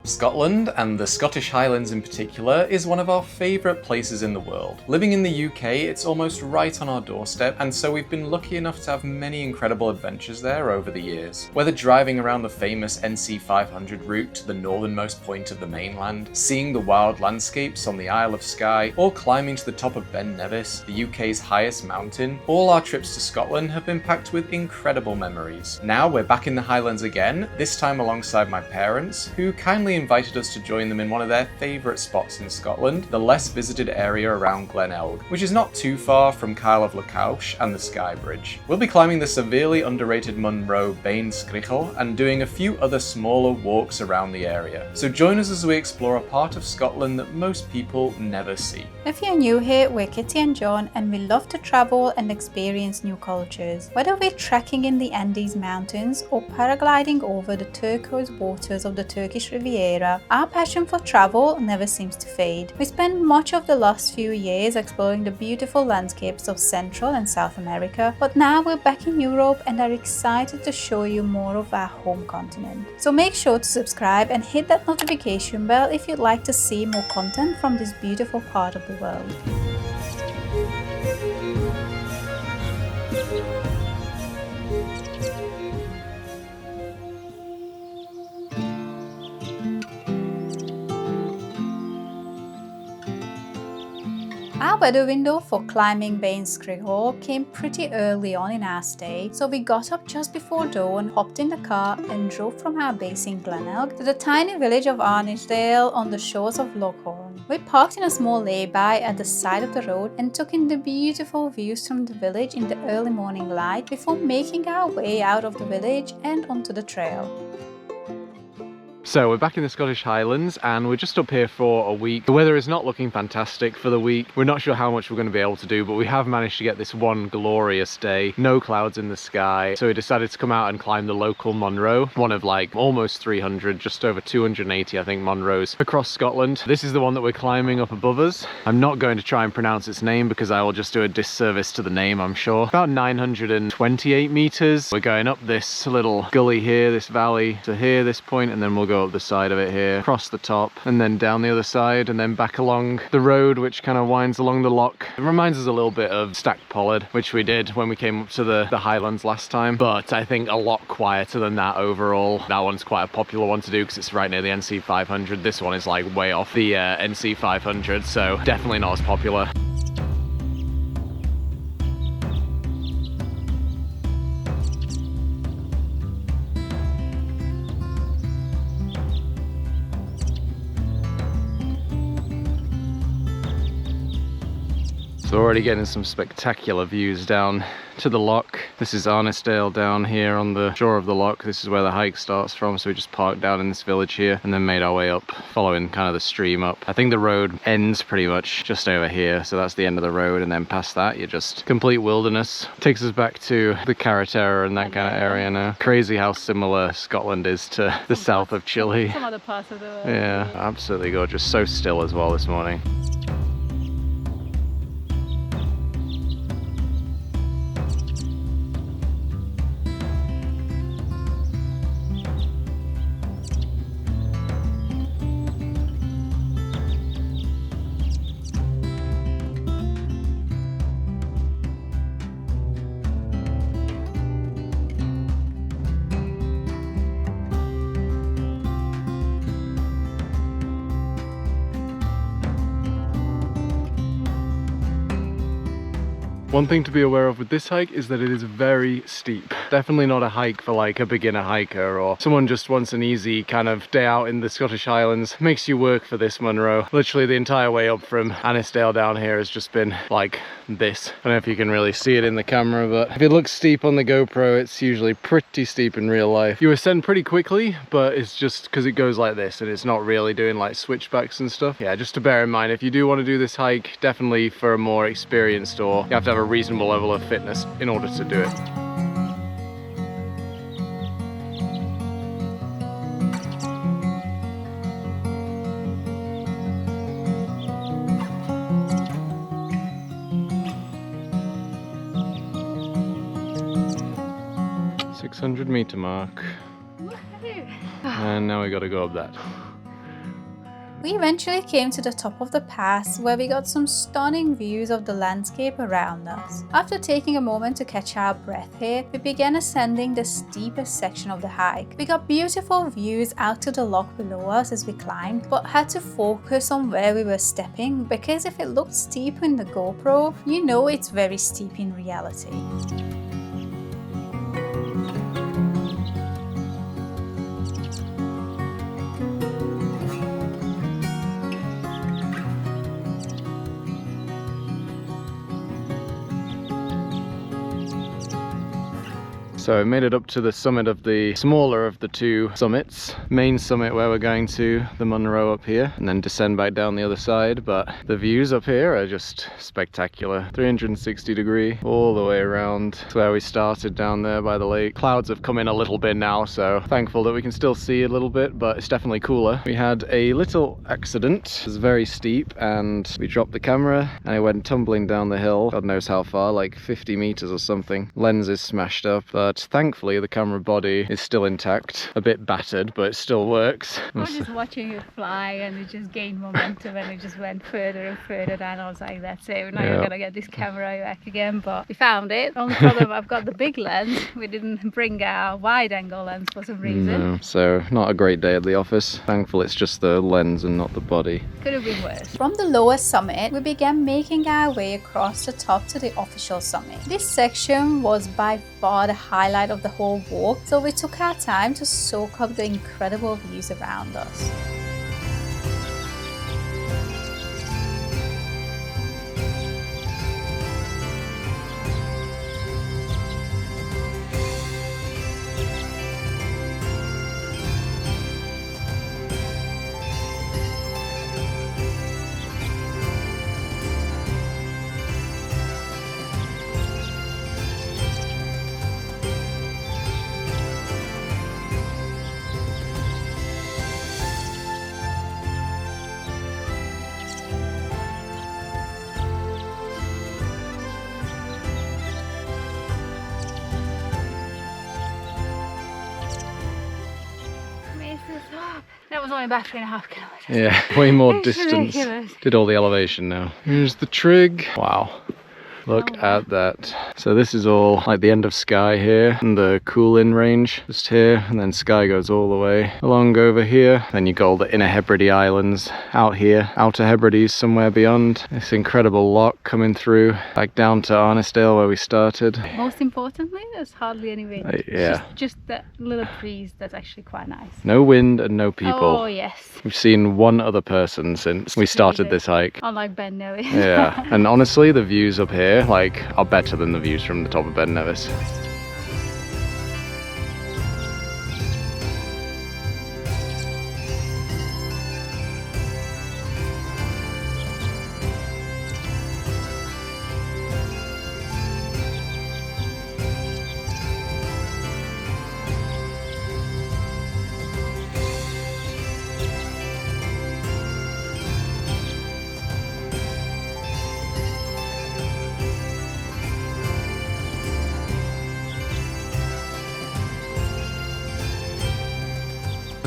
Scotland, and the Scottish Highlands in particular, is one of our favourite places in the world. Living in the UK, it's almost right on our doorstep, and so we've been lucky enough to have many incredible adventures there over the years. Whether driving around the famous NC500 route to the northernmost point of the mainland, seeing the wild landscapes on the Isle of Skye, or climbing to the top of Ben Nevis, the UK's highest mountain, all our trips to Scotland have been packed with incredible memories. Now we're back in the Highlands again, this time alongside my parents, who kindly invited us to join them in one of their favourite spots in Scotland, the less visited area around Glenelg, which is not too far from Kyle of Lacouche and the Skye Bridge. We'll be climbing the severely underrated Munro Beinn Sgritheall and doing a few other smaller walks around the area. So join us as we explore a part of Scotland that most people never see. If you're new here, we're Kitty and John, and we love to travel and experience new cultures. Whether we're trekking in the Andes Mountains or paragliding over the turquoise waters of the Turkish Riviera, our passion for travel never seems to fade. We spent much of the last few years exploring the beautiful landscapes of Central and South America, but now we're back in Europe and are excited to show you more of our home continent. So make sure to subscribe and hit that notification bell if you'd like to see more content from this beautiful part of the world. Our weather window for climbing Beinn Sgritheall came pretty early on in our stay, so we got up just before dawn, hopped in the car and drove from our base in Glenelg to the tiny village of Arnisdale on the shores of Loch Hourn. We parked in a small lay-by at the side of the road and took in the beautiful views from the village in the early morning light before making our way out of the village and onto the trail. So we're back in the Scottish Highlands and we're just up here for a week. The weather is not looking fantastic for the week. We're not sure how much we're going to be able to do, but we have managed to get this one glorious day. No clouds in the sky. So we decided to come out and climb the local Munro, one of like almost 300, just over 280 I think Munros across Scotland. This is the one that we're climbing up above us. I'm not going to try and pronounce its name because I will just do a disservice to the name, I'm sure. About 928 meters. We're going up this little gully here, this valley to here, this point, and then we'll go up the side of it here, across the top, and then down the other side, and then back along the road which kind of winds along the loch. It reminds us a little bit of Stack Pollard, which we did when we came up to the Highlands last time, but I think a lot quieter than that overall. That one's quite a popular one to do because it's right near the NC500. This one is like way off the NC500, so definitely not as popular. So we're already getting some spectacular views down to the loch. This is Arnisdale down here on the shore of the loch. This is where the hike starts from, so we just parked down in this village here and then made our way up, following kind of the stream up. I think the road ends pretty much just over here, so that's the end of the road, and then past that you're just complete wilderness. Takes us back to the Carretera and that kind of area now. Crazy how similar Scotland is to the south of Chile. Some other parts of the world. Yeah, absolutely gorgeous. So still as well this morning. One thing to be aware of with this hike is that it is very steep. Definitely not a hike for like a beginner hiker or someone just wants an easy kind of day out in the Scottish Highlands. Makes you work for this Munro. Literally the entire way up from Arnisdale down here has just been like this. I don't know if you can really see it in the camera, but if it looks steep on the GoPro, it's usually pretty steep in real life. You ascend pretty quickly, but it's just because it goes like this and it's not really doing like switchbacks and stuff. Yeah, just to bear in mind, if you do want to do this hike, definitely for a more experienced, or you have to have a reasonable level of fitness in order to do it. .600 meter mark. And now we got to go up that. We eventually came to the top of the pass where we got some stunning views of the landscape around us. After taking a moment to catch our breath here, we began ascending the steepest section of the hike. We got beautiful views out to the loch below us as we climbed, but had to focus on where we were stepping because if it looked steep in the GoPro, you know it's very steep in reality. So I made it up to the summit of the smaller of the two summits. Main summit where we're going to, the Munro up here, and then descend back down the other side. But the views up here are just spectacular. 360 degree all the way around to where we started down there by the lake. Clouds have come in a little bit now, so thankful that we can still see a little bit, but it's definitely cooler. We had a little accident. It was very steep and we dropped the camera and it went tumbling down the hill. God knows how far, like 50 meters or something. Lens is smashed up, but thankfully the camera body is still intact, a bit battered, but it still works. I was just watching it fly and it just gained momentum and it just went further and further down. I was like, that's it, we're not even gonna get this camera back again, but we found it. Only problem, I've got the big lens. We didn't bring our wide angle lens for some reason. No, so not a great day at the office. Thankful it's just the lens and not the body. Could have been worse. From the lower summit, we began making our way across the top to the official summit. This section was by far the highlight of the whole walk, so we took our time to soak up the incredible views around us. That was only about 3.5 kilometers. Yeah, way more It's distance. ridiculous. Did all the elevation now. Here's the trig. Wow. Look at that. So this is all like the end of Skye here and the cool-in range just here, and then Skye goes all the way along over here. Then you go all the inner Hebrides Islands out here, outer Hebrides somewhere beyond. This incredible loch coming through back down to Arnisdale where we started. Most importantly, there's hardly any wind. Yeah. Just that little breeze that's actually quite nice. No wind and no people. Oh yes. We've seen one other person since we started Really? this hike. Unlike Ben Nevis. Yeah, and honestly the views up here like are better than the views from the top of Ben Nevis.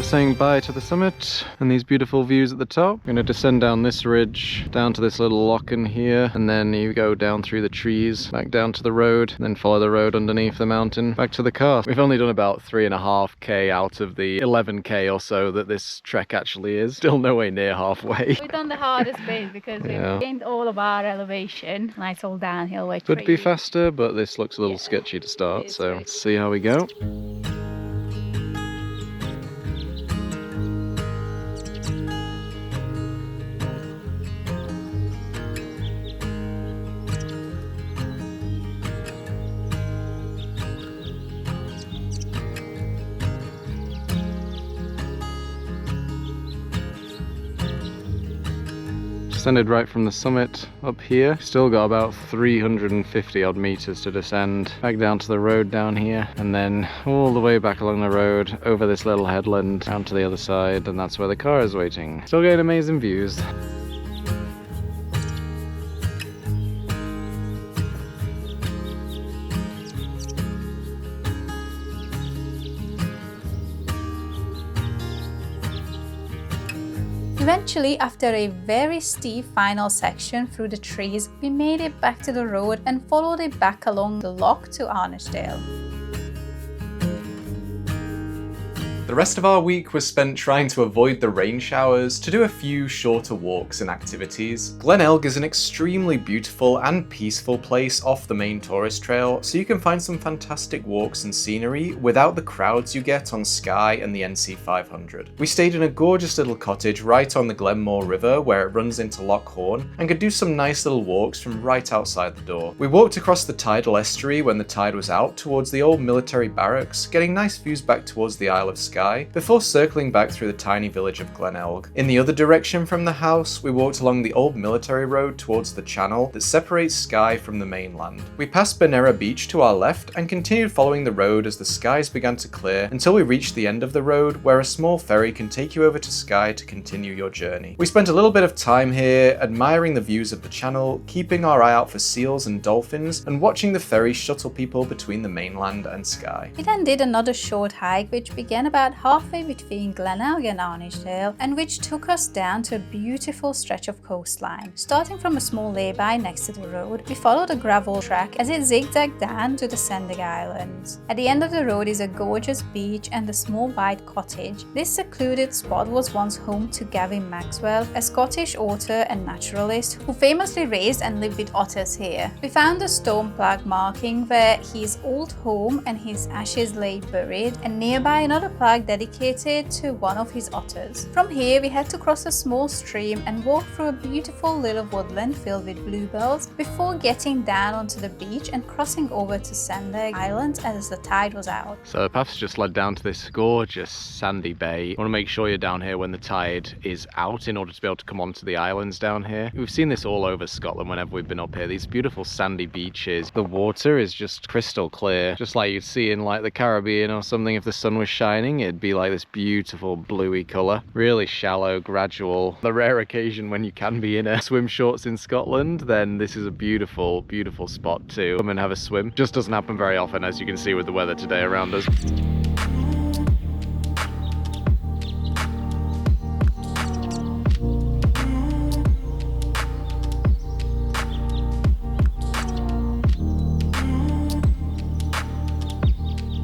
Saying bye to the summit and these beautiful views at the top. We're going to descend down this ridge, down to this little loch in here, and then you go down through the trees, back down to the road, and then follow the road underneath the mountain, back to the car. We've only done about 3.5k out of the 11k or so that this trek actually is. Still nowhere near halfway. We've done the hardest bit because we've gained all of our elevation. And it's all downhill. Way Could be faster, but this looks a little sketchy to start, so let's see how we go. Descended right from the summit up here. Still got about 350 odd meters to descend. Back down to the road down here, and then all the way back along the road, over this little headland, down to the other side, and that's where the car is waiting. Still getting amazing views. Eventually, after a very steep final section through the trees, we made it back to the road and followed it back along the loch to Arnisdale. The rest of our week was spent trying to avoid the rain showers to do a few shorter walks and activities. Glenelg is an extremely beautiful and peaceful place off the main tourist trail, so you can find some fantastic walks and scenery without the crowds you get on Skye and the NC 500. We stayed in a gorgeous little cottage right on the Glenmore River where it runs into Loch Horn and could do some nice little walks from right outside the door. We walked across the tidal estuary when the tide was out towards the old military barracks, getting nice views back towards the Isle of Skye, before circling back through the tiny village of Glenelg. In the other direction from the house, we walked along the old military road towards the channel that separates Skye from the mainland. We passed Benera Beach to our left and continued following the road as the skies began to clear until we reached the end of the road where a small ferry can take you over to Skye to continue your journey. We spent a little bit of time here admiring the views of the channel, keeping our eye out for seals and dolphins, and watching the ferry shuttle people between the mainland and Skye. We then did another short hike which began about halfway between Glenelg and Arnisdale, and which took us down to a beautiful stretch of coastline. Starting from a small lay-by next to the road, we followed a gravel track as it zigzagged down to the Sending Islands. At the end of the road is a gorgeous beach and a small white cottage. This secluded spot was once home to Gavin Maxwell, a Scottish author and naturalist who famously raised and lived with otters here. We found a stone plaque marking where his old home and his ashes lay buried, and nearby another plaque dedicated to one of his otters. From here we had to cross a small stream and walk through a beautiful little woodland filled with bluebells before getting down onto the beach and crossing over to Sending Islands as the tide was out. So the path's just led down to this gorgeous sandy bay. You want to make sure you're down here when the tide is out in order to be able to come onto the islands down here. We've seen this all over Scotland whenever we've been up here, these beautiful sandy beaches. The water is just crystal clear, just like you'd see in like the Caribbean or something if the sun was shining. It'd be like this beautiful bluey colour. Really shallow, gradual. The rare occasion when you can be in a swim shorts in Scotland, then this is a beautiful, beautiful spot to come and have a swim. Just doesn't happen very often, as you can see with the weather today around us.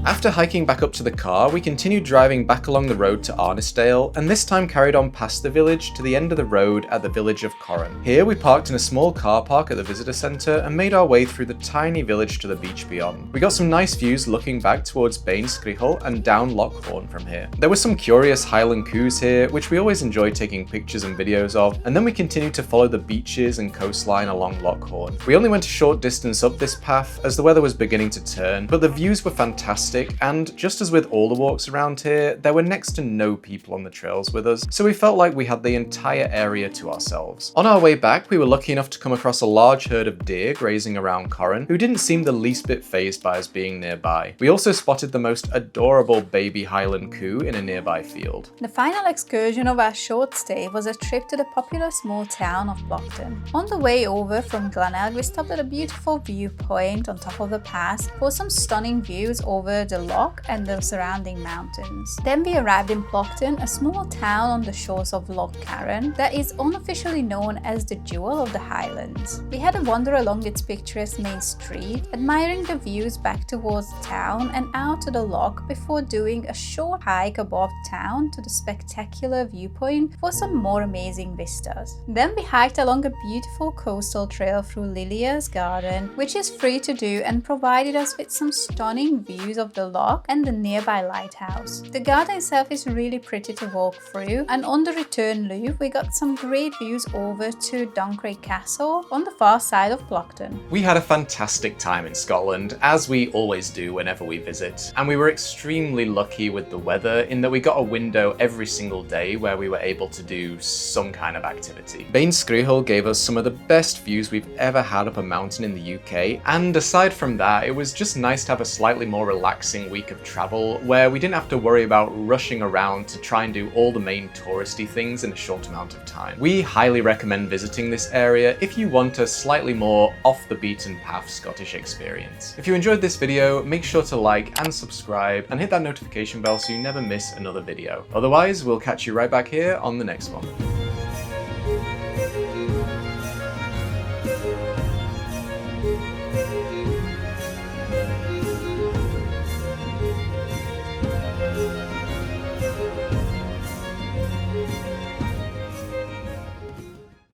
After hiking back up to the car, we continued driving back along the road to Arnisdale, and this time carried on past the village to the end of the road at the village of Corran. Here we parked in a small car park at the visitor centre and made our way through the tiny village to the beach beyond. We got some nice views looking back towards Beinn Sgritheall and down Loch Horn from here. There were some curious Highland coos here, which we always enjoy taking pictures and videos of, and then we continued to follow the beaches and coastline along Loch Horn. We only went a short distance up this path as the weather was beginning to turn, but the views were fantastic, and just as with all the walks around here, there were next to no people on the trails with us, so we felt like we had the entire area to ourselves. On our way back, we were lucky enough to come across a large herd of deer grazing around Corran, who didn't seem the least bit fazed by us being nearby. We also spotted the most adorable baby Highland coo in a nearby field. The final excursion of our short stay was a trip to the popular small town of Blockton. On the way over from Glenelg, we stopped at a beautiful viewpoint on top of the pass for some stunning views over the loch and the surrounding mountains. Then we arrived in Blockton, a small town on the shores of Loch Carron that is unofficially known as the Jewel of the Highlands. We had a wander along its picturesque main street, admiring the views back towards the town and out to the loch before doing a short hike above town to the spectacular viewpoint for some more amazing vistas. Then we hiked along a beautiful coastal trail through Lilia's garden, which is free to do and provided us with some stunning views of the loch and the nearby lighthouse. The garden itself is really pretty to walk through, and on the return loop we got some great views over to Duncraig Castle on the far side of Blockton. We had a fantastic time in Scotland, as we always do whenever we visit, and we were extremely lucky with the weather in that we got a window every single day where we were able to do some kind of activity. Beinn Sgritheall gave us some of the best views we've ever had up a mountain in the UK, and aside from that, it was just nice to have a slightly more relaxing week of travel where we didn't have to worry about rushing around to try and do all the main touristy things in a short amount of time. We highly recommend visiting this area if you want a slightly more off the beaten path Scottish experience. If you enjoyed this video, make sure to like and subscribe and hit that notification bell so you never miss another video. Otherwise, we'll catch you right back here on the next one.